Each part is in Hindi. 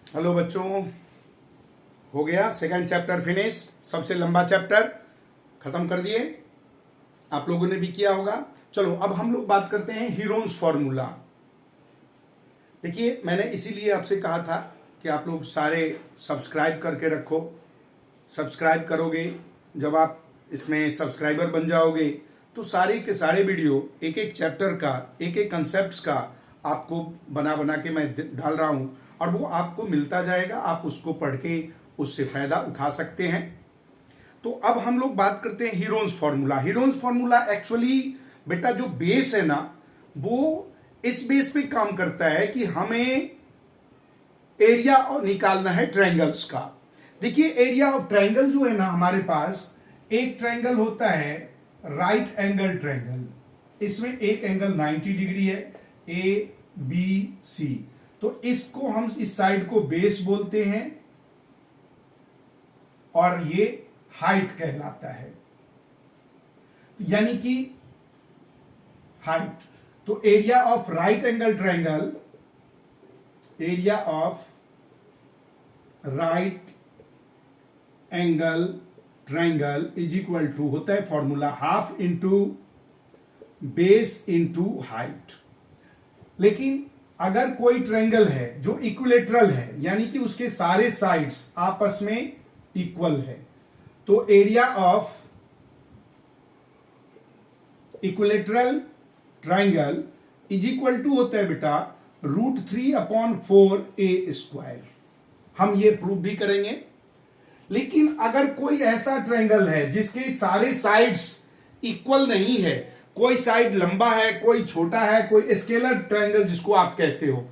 हेलो बच्चों, हो गया सेकंड चैप्टर फिनिश। सबसे लंबा चैप्टर खत्म कर दिए, आप लोगों ने भी किया होगा। चलो अब हम लोग बात करते हैं हीरोन्स फॉर्मूला। देखिए, मैंने इसीलिए आपसे कहा था कि आप लोग सारे सब्सक्राइब करके रखो। सब्सक्राइब करोगे, जब आप इसमें सब्सक्राइबर बन जाओगे तो सारे के सारे वीडियो, एक एक चैप्टर का, एक एक कंसेप्ट का आपको बना बना के मैं डाल रहा हूं और वो आपको मिलता जाएगा। आप उसको पढ़ के उससे फायदा उठा सकते हैं। तो अब हम लोग बात करते हैं Heron's formula. Heron's formula actually बेटा जो बेस है ना, वो इस बेस पे काम करता है कि हमें एरिया निकालना है ट्रायंगल्स का। देखिए, एरिया ऑफ ट्रायंगल जो है ना, हमारे पास एक ट्रायंगल होता है राइट एंगल ट्रायंगल। इसमें एक एंगल 90 डिग्री है, ए बी सी। तो इसको हम इस साइड को बेस बोलते हैं और ये हाइट कहलाता है, यानी कि हाइट। तो area of right angle triangle, area of right angle triangle is equal to होता है formula half into base into height. लेकिन अगर कोई ट्रायंगल है जो इक्विलेटरल है, यानी कि उसके सारे साइड्स आपस में इक्वल है, तो area of equilateral triangle is equal to होता है बेटा √3/4 हम ये प्रूव भी करेंगे। लेकिन अगर कोई ऐसा ट्रायंगल है जिसके सारे साइड्स इक्वल नहीं है, कोई साइड लंबा है, कोई छोटा है, कोई स्केलर ट्रायंगल जिसको आप कहते हो,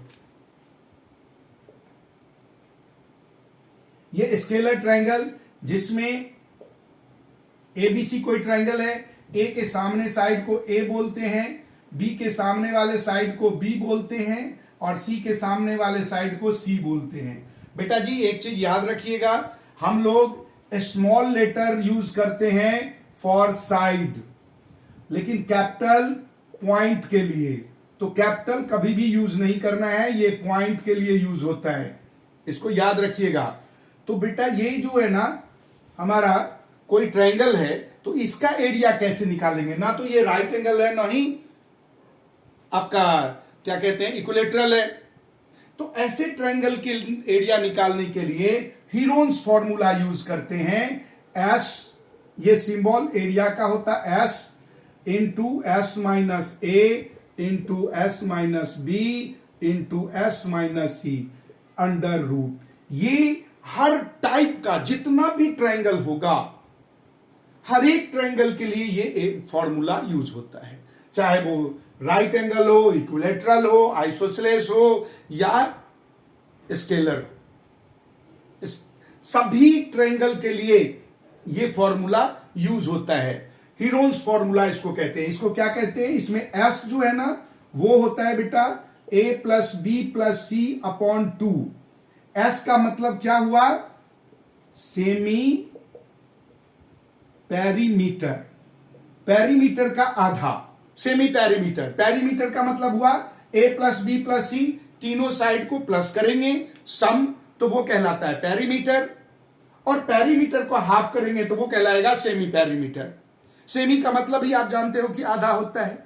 ये स्केलर ट्रायंगल जिसमें एबीसी कोई ट्रायंगल है, ए के सामने साइड को ए बोलते हैं, बी के सामने वाले साइड को बी बोलते हैं और सी के सामने वाले साइड को सी बोलते हैं। बेटा जी एक चीज याद रखिएगा, हम लोग स्मॉल लेटर यूज करते हैं फॉर साइड, लेकिन कैपिटल पॉइंट के लिए। तो कैपिटल कभी भी यूज नहीं करना है, ये पॉइंट के लिए यूज होता है, इसको याद रखिएगा। तो बेटा ये जो है ना, हमारा कोई ट्रायंगल है, तो इसका एरिया कैसे निकालेंगे? ना तो ये राइट एंगल है, ना ही आपका क्या कहते हैं इक्विलेटरल है। तो ऐसे ट्रायंगल के एरिया निकालने के लिए हीरोन्स फॉर्मूला यूज करते हैं। एस, ये सिंबल एरिया का होता है, S into S minus A into S minus B into S minus C under root. ये हर टाइप का जितना भी ट्रायंगल होगा, हर एक ट्रायंगल के लिए ये एक फॉर्मूला यूज होता है, चाहे वो राइट एंगल हो, इक्विलेटरल हो, आइसोसेलेस हो या स्केलर हो। सभी ट्रायंगल के लिए ये फॉर्मूला यूज होता है। हीरोन्स फॉर्मूला इसको कहते हैं। इसको क्या कहते हैं? इसमें एस जो है ना, वो होता है बेटा ए प्लस बी प्लस सी अपॉन 2। एस का मतलब क्या हुआ? सेमी पेरीमीटर, पेरीमीटर का आधा, सेमी पेरीमीटर। पेरीमीटर का मतलब हुआ ए प्लस बी प्लस सी, तीनों साइड को प्लस करेंगे, सम, तो वो कहलाता है पेरीमीटर। और पेरीमीटर को हाफ करेंगे तो वो कहलाएगा सेमी पेरीमीटर। सेमी का मतलब ही आप जानते हो कि आधा होता है।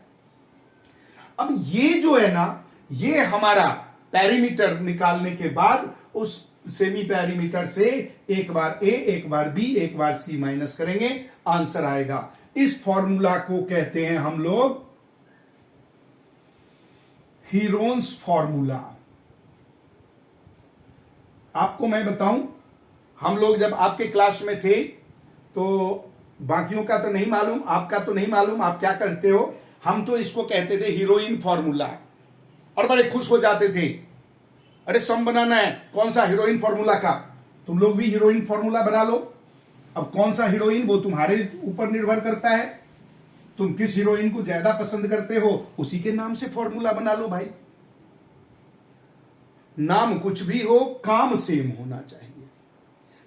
अब ये जो है ना, ये हमारा पेरीमीटर निकालने के बाद उस सेमी पेरीमीटर से एक बार ए, एक बार बी, एक बार सी माइनस करेंगे, आंसर आएगा। इस फॉर्मूला को कहते हैं हम लोग हीरोन्स फॉर्मूला। आपको मैं बताऊं, हम लोग जब आपके क्लास में थे तो बाकियों का तो नहीं मालूम, आपका तो नहीं मालूम आप क्या करते हो, हम तो इसको कहते थे हीरोइन फॉर्मूला और बड़े खुश हो जाते थे। अरे सम बनाना है, कौन सा? हीरोइन फॉर्मूला का। तुम लोग भी हीरोइन फॉर्मूला बना लो। अब कौन सा हीरोइन, वो तुम्हारे ऊपर निर्भर करता है। तुम किस हीरोइन को ज्यादा पसंद करते हो, उसी के नाम से फॉर्मूला बना लो भाई। नाम कुछ भी हो, काम सेम होना चाहिए।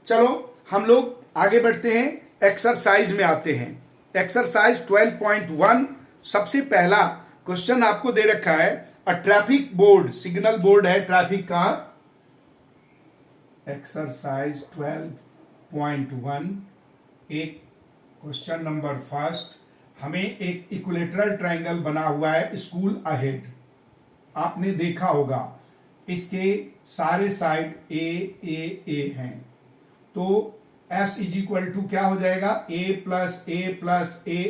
चलो हम लोग आगे बढ़ते हैं, एक्सरसाइज में आते हैं। एक्सरसाइज 12.1 सबसे पहला क्वेश्चन आपको दे रखा है। ट्रैफिक बोर्ड, सिग्नल बोर्ड है ट्रैफिक का, एक्सरसाइज 12.1 एक क्वेश्चन नंबर फर्स्ट। हमें एक इक्विलेटरल ट्रायंगल बना हुआ है स्कूल अहेड। आपने देखा होगा इसके सारे साइड ए हैं। तो S इज इक्वल टू क्या हो जाएगा, a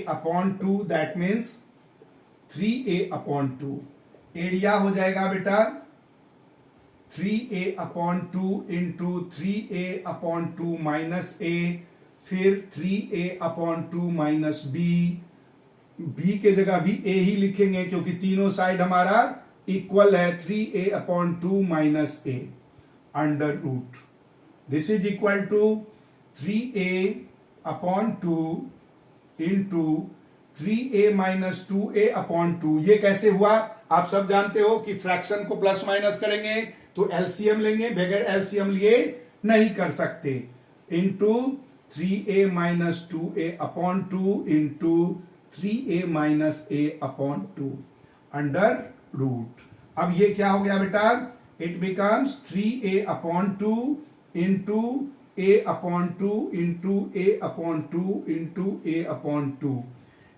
upon 2, that means 3a upon 2। Area हो जाएगा बेटा 3a upon 2 into 3a upon 2 minus a, फिर 3a अपॉन 2 माइनस b के जगह भी a ही लिखेंगे क्योंकि तीनों साइड हमारा इक्वल है। 3a upon 2 minus a under root, this is equal to 3a upon 2 into 3a minus 2a upon 2। ये कैसे हुआ आप सब जानते हो कि फ्रैक्शन को प्लस माइनस करेंगे तो एलसीएम लेंगे, बगैर एलसीएम लिए नहीं कर सकते। Into 3a minus 2a upon 2 into 3a minus a upon 2 under root. अब ये क्या हो गया बेटा, it becomes 3a upon 2 into a upon 2 into a upon 2 into a upon 2।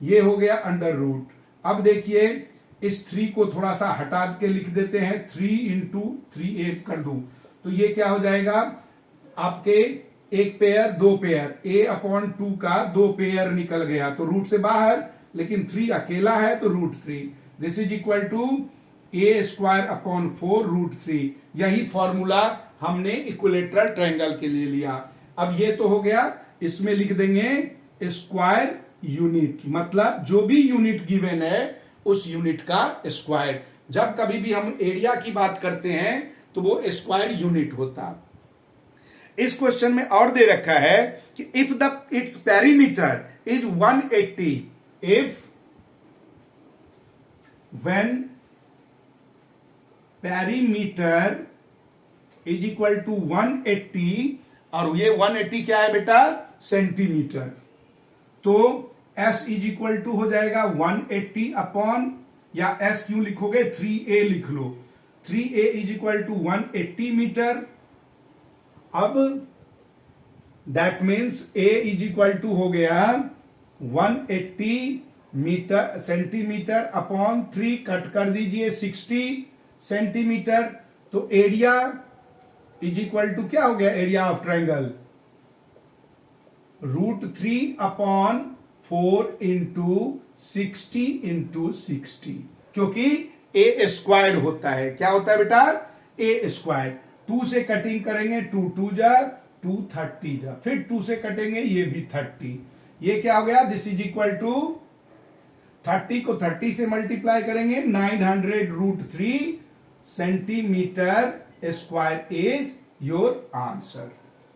ये हो गया अंडर रूट। अब देखिए इस 3 को थोड़ा सा हटा के लिख देते हैं, 3 इंटू 3a कर दूं तो ये क्या हो जाएगा आपके एक पेयर दो पेयर, a अपॉन 2 का दो पेयर निकल गया तो रूट से बाहर, लेकिन 3 अकेला है तो root 3। This is equal to a square upon 4 root 3। यही फॉर्मूला हमने इक्विलेटरल ट्रायंगल के लिए लिया। अब ये तो हो गया, इसमें लिख देंगे स्क्वायर यूनिट, मतलब जो भी यूनिट गिवन है उस यूनिट का स्क्वायर। जब कभी भी हम एरिया की बात करते हैं तो वो स्क्वायर यूनिट होता। इस क्वेश्चन में और दे रखा है कि if the its perimeter is 180, if when perimeter is equal to 180, और ये 180 क्या है बेटा, सेंटीमीटर। तो S इज इक्वल टू हो जाएगा 180 अपॉन, या S क्यों लिखोगे 3a लिख लो, 3a is equal to 180 metre. अब that means a is equal to हो गया 180 मीटर सेंटीमीटर अपॉन 3, कट कर दीजिए 60 सेंटीमीटर। तो एरिया इज इक्वल टू क्या हो गया, area of triangle root 3 upon 4 into 60 into 60, क्योंकि a स्क्वायर होता है। क्या होता है बेटा, a स्क्वायर। 2 से कटिंग करेंगे, 2 2 जा 2 30 जा, फिर 2 से कटेंगे ये भी 30। ये क्या हो गया, दिस इज इक्वल टू 30 को 30 से मल्टीप्लाई करेंगे 900 root 3 centimetre square is your answer.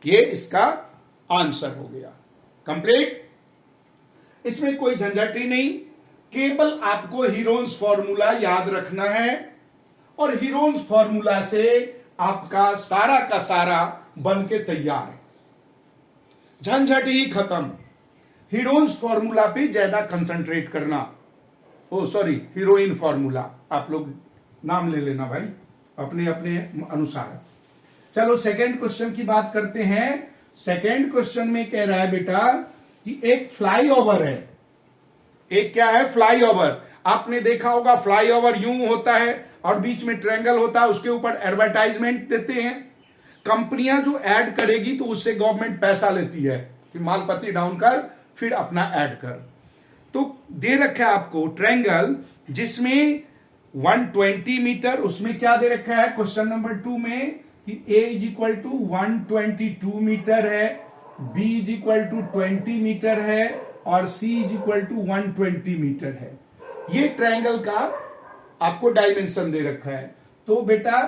ये इसका आंसर हो गया कंप्लीट। इसमें कोई झंझट ही नहीं, केवल आपको हीरोन्स फॉर्मूला याद रखना है और हीरोन्स फॉर्मूला से आपका सारा का सारा बन के तैयार, झंझट ही खत्म। हीरोन्स फॉर्मूला पे ज्यादा कंसंट्रेट करना, ओ सॉरी हीरोइन फॉर्मूला, आप लोग नाम ले लेना भाई अपने अपने अनुसार। चलो सेकंड क्वेश्चन की बात करते हैं। सेकंड क्वेश्चन में कह रहा है बेटा कि एक फ्लाईओवर है। एक क्या है, फ्लाईओवर। आपने देखा होगा फ्लाईओवर यूं होता है और बीच में ट्रायंगल होता है, उसके ऊपर एडवर्टाइजमेंट देते हैं। कंपनियां जो ऐड करेगी तो उससे गवर्नमेंट पैसा लेती है कि मालपत्ती डाउन कर फिर अपना ऐड कर। तो दे रखा है आपको ट्रायंगल जिसमें 120 मीटर, उसमें क्या दे रखा है क्वेश्चन नंबर 2 में कि a is equal to 122 metre है, b is equal to 20 metre है और c is equal to 120 metre है। ये ट्रायंगल का आपको डायमेंशन दे रखा है। तो बेटा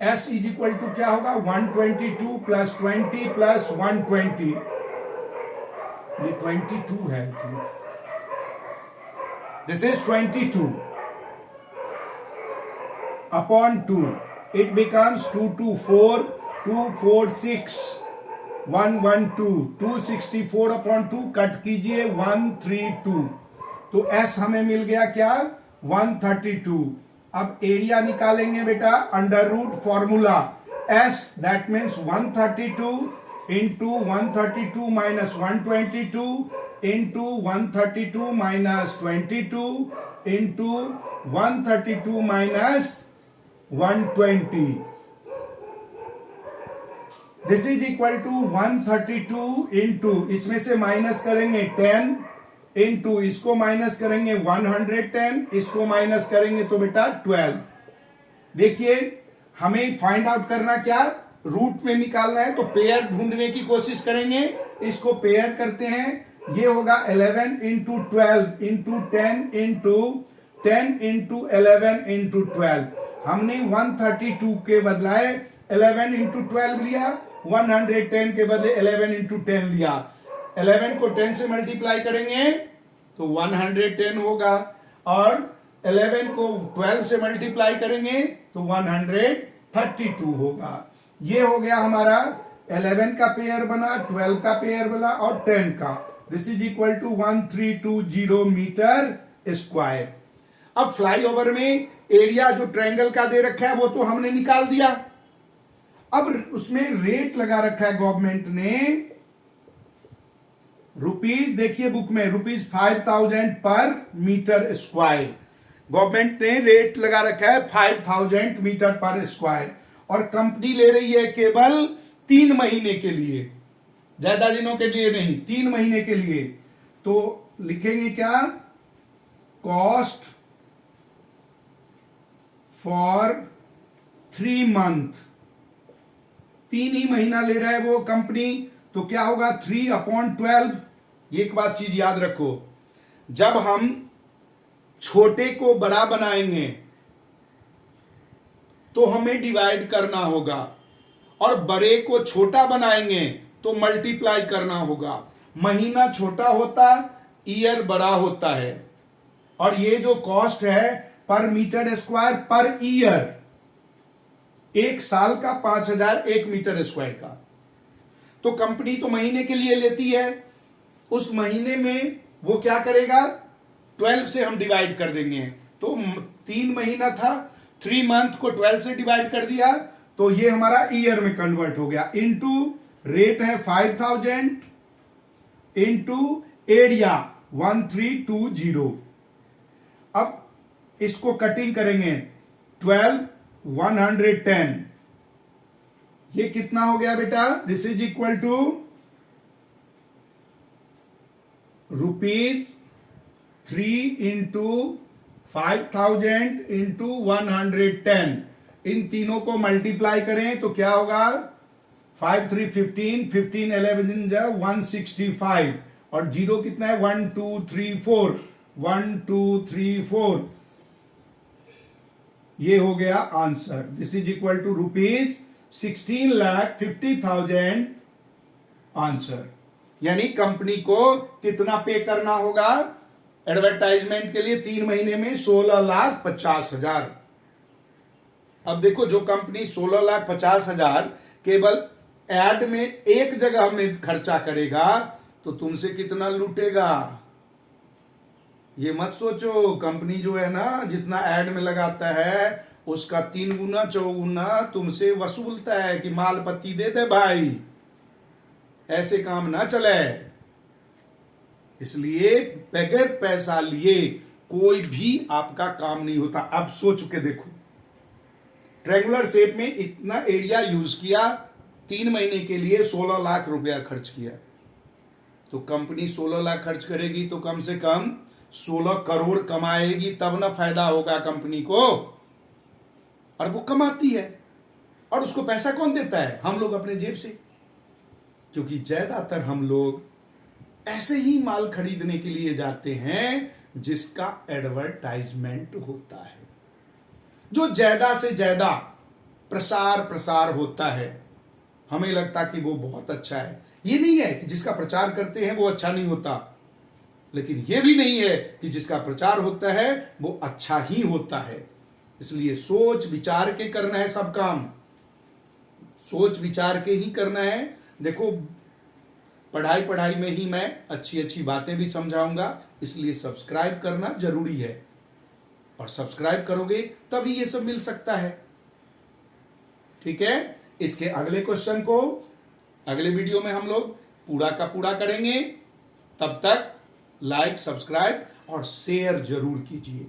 s इज इक्वल टू क्या होगा, 122 प्लस 20 प्लस 120, ये 22 है, this is 22 upon 2, it becomes 2 2 4 2 4 6 1 1 2 264 upon 2, cut कीजिए 132। तो S हमें मिल गया क्या, 132। अब एरिया निकालेंगे बेटा, under root formula S, that means 132 into 132 minus 122 into 132 minus 22 into 132 minus 120. This is equal to 132 into, इसमें से माइनस करेंगे 10 इंटू, इसको माइनस करेंगे 110, इसको माइनस करेंगे तो बेटा 12. देखिए हमें फाइंड आउट करना क्या, रूट में निकालना है, तो पेयर ढूंढने की कोशिश करेंगे. इसको पेयर करते हैं, ये होगा 11 into 12 into 10 into 10 into 11 into 12. हमने 132 के बदलाए 11 इंटू 12 लिया, 110 के बदले 11 इंटू 10 लिया. 11 को 10 से मल्टीप्लाई करेंगे तो 110 होगा, और 11 को 12 से मल्टीप्लाई करेंगे तो 132 होगा. ये हो गया हमारा 11 का पेयर बना, 12 का पेयर बना और 10 का. This is equal to 1320 metre square. अब फ्लाईओवर में एरिया जो ट्रायंगल का दे रखा है वो तो हमने निकाल दिया. अब उसमें रेट लगा रखा है गवर्नमेंट ने, रुपीज, देखिए बुक में रुपीज 5000 पर मीटर स्क्वायर. गवर्नमेंट ने रेट लगा रखा है 5000 मीटर पर स्क्वायर, और कंपनी ले रही है केवल 3 महीने के लिए, ज्यादा दिनों के लिए नहीं, 3 महीने के लिए. तो लिखेंगे क्या, कॉस्ट फॉर 3 मंथ. 3 ही महीना ले रहा है वो कंपनी, तो क्या होगा 3/12. एक बात चीज याद रखो, जब हम छोटे को बड़ा बनाएंगे तो हमें डिवाइड करना होगा, और बड़े को छोटा बनाएंगे तो मल्टीप्लाई करना होगा. महीना छोटा होता, ईयर बड़ा होता है. और ये जो कॉस्ट है पर मीटर स्क्वायर पर ईयर, एक साल का 5000 1 मीटर स्क्वायर का. तो कंपनी तो महीने के लिए लेती है, उस महीने में वो क्या करेगा, 12 से हम डिवाइड कर देंगे. तो 3 महीना था, 3 मंथ को 12 से डिवाइड कर दिया तो ये हमारा ईयर में कन्वर्ट हो गया. इनटू रेट है 5000 इनटू एरिया 1320. अब इसको कटिंग करेंगे, 12 110, ये कितना हो गया बेटा, this is equal to rupees 3 into 5000 into 110. इन तीनों को मल्टीप्लाई करें तो क्या होगा, 5 3 15, 15 11 165, और जीरो कितना है 1 2 3 4, 1 2 3 4. ये हो गया answer. This is equal to rupees 16,50,000 answer. यानी कंपनी को कितना पे करना होगा एडवर्टाइजमेंट के लिए, 3 महीने में 16,50,000. अब देखो, जो कंपनी 16,50,000 केवल एड में एक जगह में खर्चा करेगा तो तुमसे कितना लूटेगा. ये मत सोचो, कंपनी जो है ना जितना एड में लगाता है उसका 3 गुना 4 गुना तुमसे वसूलता है कि माल पत्ती दे दे भाई. ऐसे काम ना चले. इसलिए बगैर पैसा लिए कोई भी आपका काम नहीं होता. अब सोच के देखो, ट्रायंगुलर शेप में इतना एरिया यूज किया, 3 महीने के लिए 16 लाख रुपया खर्च किया. तो कंपनी 16 लाख खर्च करेगी तो कम से कम 16 करोड़ कमाएगी, तब ना फायदा होगा कंपनी को. और वो कमाती है, और उसको पैसा कौन देता है, हम लोग अपने जेब से. क्योंकि ज्यादातर हम लोग ऐसे ही माल खरीदने के लिए जाते हैं जिसका एडवर्टाइजमेंट होता है, जो ज्यादा से ज्यादा प्रसार होता है. हमें लगता कि वो बहुत अच्छा है. ये नहीं है कि जिसका प्रचार करते हैं वो अच्छा नहीं होता, लेकिन ये भी नहीं है कि जिसका प्रचार होता है वो अच्छा ही होता है. इसलिए सोच विचार के करना है सब काम, सोच विचार के ही करना है. देखो, पढ़ाई में ही मैं अच्छी बातें भी समझाऊंगा, इसलिए सब्सक्राइब करना जरूरी है. और सब्सक्राइब करोगे तभी ये सब मिल सकता है. ठीक है, इसके अगले क्वेश्चन को अगले वीडियो में हम लोग पूरा का पूरा करेंगे। तब तक लाइक, सब्सक्राइब और शेयर जरूर कीजिए।